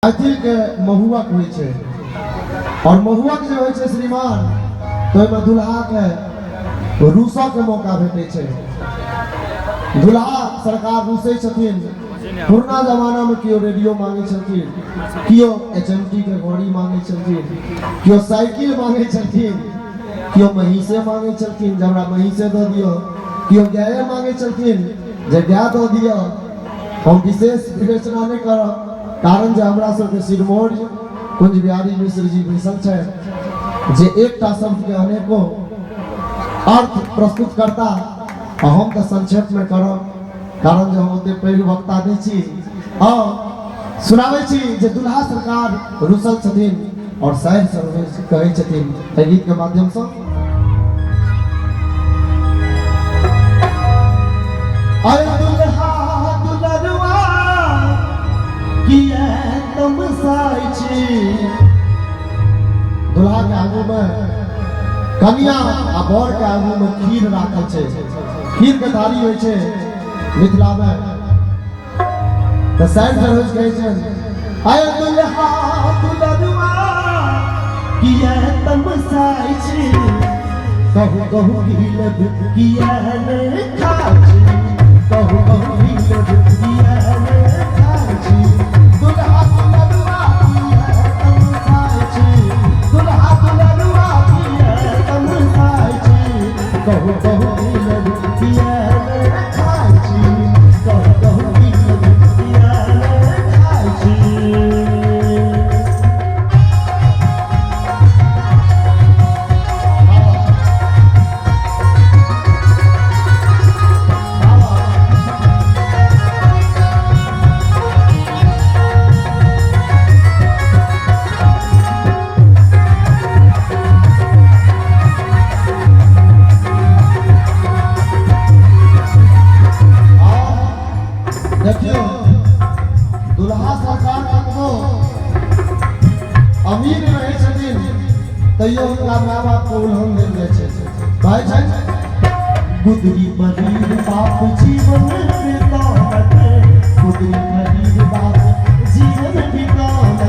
मैथिल के महुआक होइ छै और महुआक जे होइ छै श्रीमान तो एमे दुल्हा के रूसो के मौका भेटै छै। दुल्हा सरकार रूसै छथिन। पुरना जमाना में कियो रेडियो मांगे छथिन, कियो HMT के घड़ी मांगे छथिन, कियो साइकिल मांगे छथिन, कियो महीसे मांगे छथिन जे हमरा महीसे दऽ दियौ, कियो गाय मांगे छथिन जे गाय दऽ दियौ। हम विशेष विवेचना नहीं करब कारण जे हमरा सबके सिरमौर कुंज बिहारी मिश्र जी बैसल छै जे एकटा शब्द के अनेको अर्थ प्रस्तुत करता। हम तो संक्षेप में करब कारण जे हम ओते पैघ वक्ता नहीं छी। सुनाबै छी जे दुल्हा सरकार रुसल छथिन और शायर सर्वेश कहै छथिन एहि गीत के माध्यम से। अरे दुल्हा दुल्हरुआ किया तुम साई छी। दुल्हा के आगू में कन्या आ बर के आगू में खीर राखल छै। खीर के थाली होइ छै मिथिला में तो शायर सर्वेश कहै छै अरे दुल्हा दुल्हरुआ किया तुम साई छी। कहू कहू गिलब किया ने खाची, कहू कहू गिलब किया ने खाची। दुल्हा दुल्हरुआ किया तुम साई छी, दुल्हा दुल्हरुआ किया तुम साई छी। कहू कहू गिलब किया ने खाची, कहू कहू गिलब किया ने खाची। देखियो दुल्हा सरकार कतबो अमीर रहे छथिन तैयो उनका माय बाप को उल्हन देल जाइ छै। कहै छै गुदरी बहीर बाप जीवन बितावत, गुदरी बहीर बाप जीवन बितावत।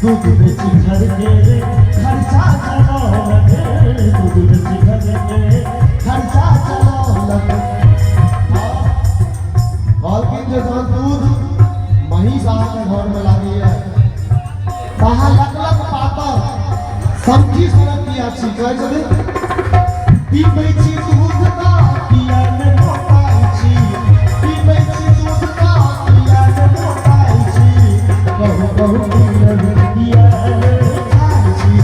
दूध बेची घर के खर्चा चलावत, दूध बेची घर के खर्चा चलावत। जो दूध महीस के घर में लागी है कहा लकलक पातर सब्जी सड़क किया छी। कहे पीबै छी दूध का किया ने मोटाई छी, पीबै छी दूध का किया ने मोटाई छी। कहू कहू गिलब किया ने खाई छी,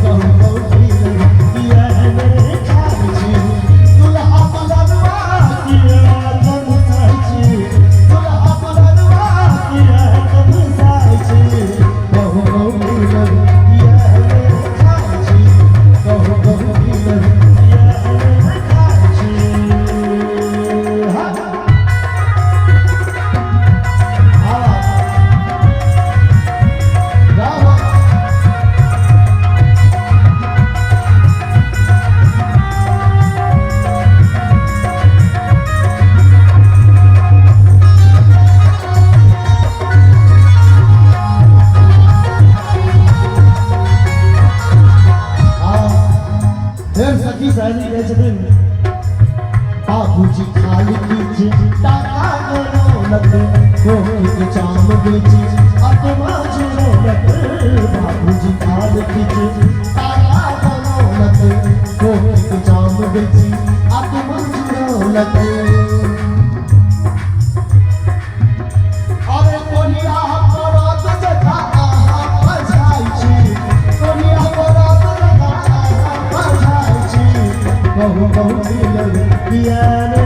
कहू कहू गिलब किया ने खाई छी। दुल्हा दुल्हरुआ किया तुम साई छी, दुल्हा दुल्हरुआ किया तुम साई छी। कहू कहू गिलब किया ने खाई छी, कहू कहू गिलब किया ने खाई छी। सखी सहेली कहे छथिन बाबूजी खाली कीजिए टाका दौलत, कोई के चाम बेची आत्मा जुड़ोलत। बाबूजी खाली कीजिए टाका दौलत, कोई के चाम बेची आत्मा जुड़ोलत। अरे कोनिया परात जथा आहा बजाई छी, कोनिया परात जथा आहा बजाई छी। कहू कहू गिलब किया ने